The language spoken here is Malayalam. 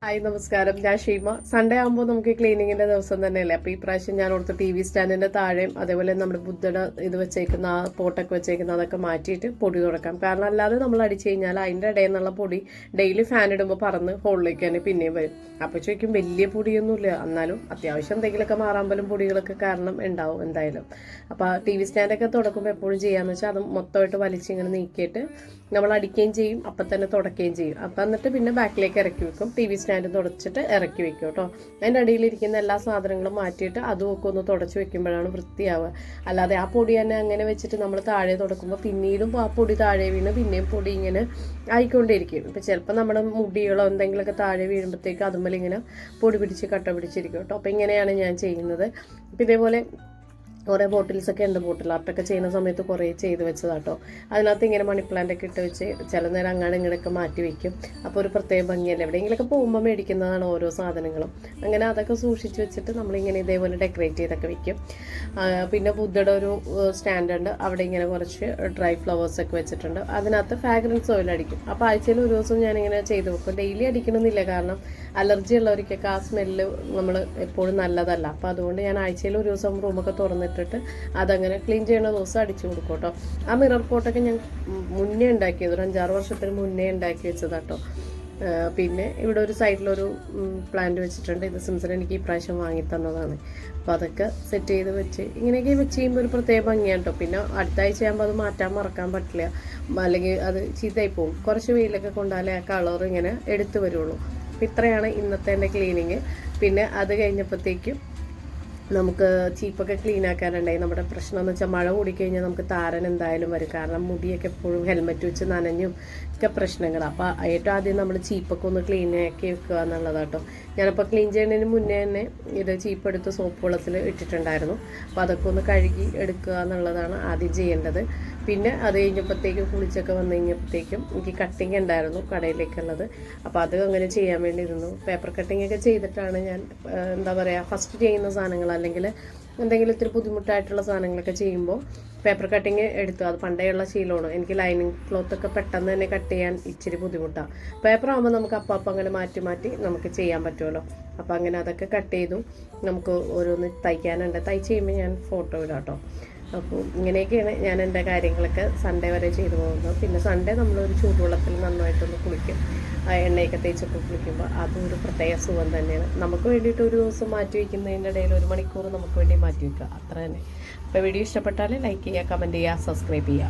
ഹായ് നമസ്കാരം, ഞാൻ ഷീമ. സൺഡേ ആകുമ്പോൾ നമുക്ക് ക്ലീനിങ്ങിന്റെ ദിവസം തന്നെയല്ലേ. അപ്പോൾ ഈ പ്രാവശ്യം ഞാൻ ഓർത്ത് TV സ്റ്റാൻഡിന്റെ താഴെയും അതേപോലെ നമ്മുടെ ബുദ്ധയുടെ ഇത് വെച്ചേക്കുന്ന ആ പോട്ടൊക്കെ വെച്ചേക്കുന്ന അതൊക്കെ മാറ്റിയിട്ട് പൊടി തുടക്കാം. കാരണം അല്ലാതെ നമ്മൾ അടിച്ചു കഴിഞ്ഞാൽ അതിൻ്റെ ഇടയിൽ നിന്നുള്ള പൊടി ഡെയിലി ഫാൻ ഇടുമ്പോൾ പറന്ന് ഹോളിലേക്ക് തന്നെ പിന്നെയും വരും. അപ്പോൾ ചോദിക്കും വലിയ പൊടിയൊന്നുമില്ല, എന്നാലും അത്യാവശ്യം എന്തെങ്കിലുമൊക്കെ മാറാമ്പലും പൊടികളൊക്കെ കാരണം ഉണ്ടാവും എന്തായാലും. അപ്പോൾ TV സ്റ്റാൻഡൊക്കെ തുടക്കുമ്പോൾ എപ്പോഴും ചെയ്യാന്ന് വെച്ചാൽ അത് മൊത്തമായിട്ട് വലിച്ചിങ്ങനെ നീക്കിയിട്ട് നമ്മൾ അടിക്കുകയും ചെയ്യും, അപ്പം തന്നെ തുടക്കുകയും ചെയ്യും. അപ്പം എന്നിട്ട് പിന്നെ ബാക്കിലേക്ക് ഇറക്കി വെക്കും. TV സ്റ്റാൻഡ് തുടച്ചിട്ട് ഇറക്കി വെക്കും കേട്ടോ. അതിൻ്റെ അടിയിലിരിക്കുന്ന എല്ലാ സാധനങ്ങളും മാറ്റിയിട്ട് അതും ഒക്കെ ഒന്ന് തുടച്ച് വെക്കുമ്പോഴാണ് വൃത്തിയാവുക. അല്ലാതെ ആ പൊടി തന്നെ അങ്ങനെ വെച്ചിട്ട് നമ്മൾ താഴെ തുടക്കുമ്പോൾ പിന്നീടും ആ പൊടി താഴെ വീണ് പിന്നെയും പൊടി ഇങ്ങനെ ആയിക്കൊണ്ടിരിക്കും. ഇപ്പം ചിലപ്പോൾ നമ്മുടെ മുടികളോ എന്തെങ്കിലുമൊക്കെ താഴെ വീഴുമ്പോഴത്തേക്ക് അതുമ്പോൾ ഇങ്ങനെ പൊടി പിടിച്ച് കട്ട പിടിച്ചിരിക്കും കേട്ടോ. അപ്പോൾ ഇങ്ങനെയാണ് ഞാൻ ചെയ്യുന്നത്. അപ്പം ഇതേപോലെ കുറേ ബോട്ടിൽസൊക്കെ ഉണ്ട്. ബോട്ടിൽ ആർട്ടൊക്കെ ചെയ്യുന്ന സമയത്ത് കുറേ ചെയ്ത് വെച്ചതാട്ടോ. അതിനകത്ത് ഇങ്ങനെ മണി പ്ലാന്റ് ഒക്കെ ഇട്ട് വെച്ച് ചില നേരം അങ്ങാട് ഇങ്ങോട്ടൊക്കെ മാറ്റി വെക്കും. അപ്പോൾ ഒരു പ്രത്യേക ഭംഗിയല്ലേ. എവിടെയെങ്കിലൊക്കെ പോകുമ്പോൾ മേടിക്കുന്നതാണ് ഓരോ സാധനങ്ങളും. അങ്ങനെ അതൊക്കെ സൂക്ഷിച്ച് വെച്ചിട്ട് നമ്മളിങ്ങനെ ഇതേപോലെ ഡെക്കറേറ്റ് ചെയ്തൊക്കെ വെക്കും. പിന്നെ ബുദ്ധയുടെ ഒരു സ്റ്റാൻഡുണ്ട്, അവിടെ ഇങ്ങനെ കുറച്ച് ഡ്രൈ ഫ്ലവേഴ്സൊക്കെ വെച്ചിട്ടുണ്ട്. അതിനകത്ത് ഫ്രാഗ്രൻസ് ഓയിൽ അടിക്കും. അപ്പോൾ ആഴ്ചയിൽ ഒരു ദിവസം ഞാനിങ്ങനെ ചെയ്ത് വെക്കും. ഡെയിലി അടിക്കണമെന്നില്ല, കാരണം അലർജി ഉള്ളവർക്കൊക്കെ ആ സ്മെല്ല് നമ്മൾ എപ്പോഴും നല്ലതല്ല. അപ്പോൾ അതുകൊണ്ട് ഞാൻ ആഴ്ചയിൽ ഒരു ദിവസം റൂമൊക്കെ തുറന്നിട്ടിട്ട് അതങ്ങനെ ക്ലീൻ ചെയ്യുന്ന ദിവസം അടിച്ചു കൊടുക്കും കേട്ടോ. ആ മിറർ പോട്ടൊക്കെ ഞാൻ മുന്നേ ഉണ്ടാക്കിയത്, ഒരു 5-6 വർഷത്തിന് മുന്നേ ഉണ്ടാക്കി വെച്ചതാട്ടോ. പിന്നെ ഇവിടെ ഒരു സൈഡിലൊരു പ്ലാന്റ് വെച്ചിട്ടുണ്ട്. ഇത് സിംസൺ എനിക്ക് ഈ പ്രാവശ്യം വാങ്ങി തന്നതാണ്. അപ്പോൾ അതൊക്കെ സെറ്റ് ചെയ്ത് വെച്ച് ഇങ്ങനെയൊക്കെ വെച്ച് ചെയ്യുമ്പോൾ ഒരു പ്രത്യേക ഭംഗിയാണ് കേട്ടോ. പിന്നെ അടുത്ത ആഴ്ച ആകുമ്പോൾ അത് മാറ്റാൻ മറക്കാൻ പറ്റില്ല, അല്ലെങ്കിൽ അത് ചീത്തയായി പോകും. കുറച്ച് വെയിലൊക്കെ കൊണ്ടാലേ ആ കളർ ഇങ്ങനെ എടുത്തു വരുള്ളൂ. അപ്പോൾ ഇത്രയാണ് ഇന്നത്തെ എൻ്റെ ക്ലീനിങ്. പിന്നെ അത് കഴിഞ്ഞപ്പോഴത്തേക്കും നമുക്ക് ചീപ്പൊക്കെ ക്ലീൻ ആക്കാനുണ്ടായി. നമ്മുടെ പ്രശ്നം എന്ന് വെച്ചാൽ മഴ കൂടിക്കഴിഞ്ഞാൽ നമുക്ക് താരൻ എന്തായാലും വരും, കാരണം മുടിയൊക്കെ എപ്പോഴും ഹെൽമെറ്റ് വെച്ച് നനഞ്ഞും ഒക്കെ പ്രശ്നങ്ങൾ. അപ്പോൾ ഏറ്റവും ആദ്യം നമ്മൾ ചീപ്പൊക്കെ ഒന്ന് ക്ലീൻ ആക്കി വെക്കുക എന്നുള്ളതാട്ടോ. ഞാനപ്പോൾ ക്ലീൻ ചെയ്യുന്നതിന് മുന്നേ തന്നെ ഇത് ചീപ്പ് എടുത്ത് സോപ്പ് വെള്ളത്തിൽ ഇട്ടിട്ടുണ്ടായിരുന്നു. അപ്പോൾ അതൊക്കെ ഒന്ന് കഴുകി എടുക്കുക എന്നുള്ളതാണ് ആദ്യം ചെയ്യേണ്ടത്. പിന്നെ അത് കഴിഞ്ഞപ്പോഴത്തേക്കും കുളിച്ചൊക്കെ വന്നു കഴിഞ്ഞപ്പോഴത്തേക്കും എനിക്ക് കട്ടിങ് ഉണ്ടായിരുന്നു കടയിലേക്കുള്ളത്. അപ്പോൾ അത് അങ്ങനെ ചെയ്യാൻ വേണ്ടി ഇരുന്നു. പേപ്പർ കട്ടിങ് ഒക്കെ ചെയ്തിട്ടാണ് ഞാൻ എന്താ പറയുക ഫസ്റ്റ് ചെയ്യുന്ന സാധനങ്ങൾ, അല്ലെങ്കിൽ എന്തെങ്കിലും ഇത്തിരി ബുദ്ധിമുട്ടായിട്ടുള്ള സാധനങ്ങളൊക്കെ ചെയ്യുമ്പോൾ പേപ്പർ കട്ടിങ് എടുത്തു. അത് പണ്ടേയുള്ള ശീലമാണ്. എനിക്ക് ലൈനിങ് ക്ലോത്തൊക്കെ പെട്ടെന്ന് തന്നെ കട്ട് ചെയ്യാൻ ഇച്ചിരി ബുദ്ധിമുട്ടാണ്. പേപ്പർ ആകുമ്പോൾ നമുക്ക് അപ്പം അങ്ങനെ മാറ്റി മാറ്റി നമുക്ക് ചെയ്യാൻ പറ്റുമല്ലോ. അപ്പോൾ അങ്ങനെ അതൊക്കെ കട്ട് ചെയ്തു. നമുക്ക് ഓരോന്ന് തയ്ക്കാനുണ്ട്. തയ്ച്ച് കഴിയുമ്പോൾ ഞാൻ ഫോട്ടോ ഇടാം കേട്ടോ. അപ്പോൾ ഇങ്ങനെയൊക്കെയാണ് ഞാൻ എൻ്റെ കാര്യങ്ങളൊക്കെ സൺഡേ വരെ ചെയ്തു പോകുന്നത്. പിന്നെ സൺഡേ നമ്മളൊരു ചൂടുവെള്ളത്തിൽ നന്നായിട്ടൊന്ന് കുളിക്കും. ആ എണ്ണയൊക്കെ തേച്ചൊക്കെ കുളിക്കുമ്പോൾ അതും ഒരു പ്രത്യേക സുഖം തന്നെയാണ്. നമുക്ക് വേണ്ടിയിട്ട് ഒരു ദിവസം മാറ്റി വയ്ക്കുന്നതിൻ്റെ ഇടയിൽ 1 മണിക്കൂർ നമുക്ക് വേണ്ടി മാറ്റി വയ്ക്കുക, അത്ര തന്നെ. അപ്പോൾ വീഡിയോ ഇഷ്ടപ്പെട്ടാൽ ലൈക്ക് ചെയ്യുക, കമൻറ്റ് ചെയ്യുക, സബ്സ്ക്രൈബ് ചെയ്യുക.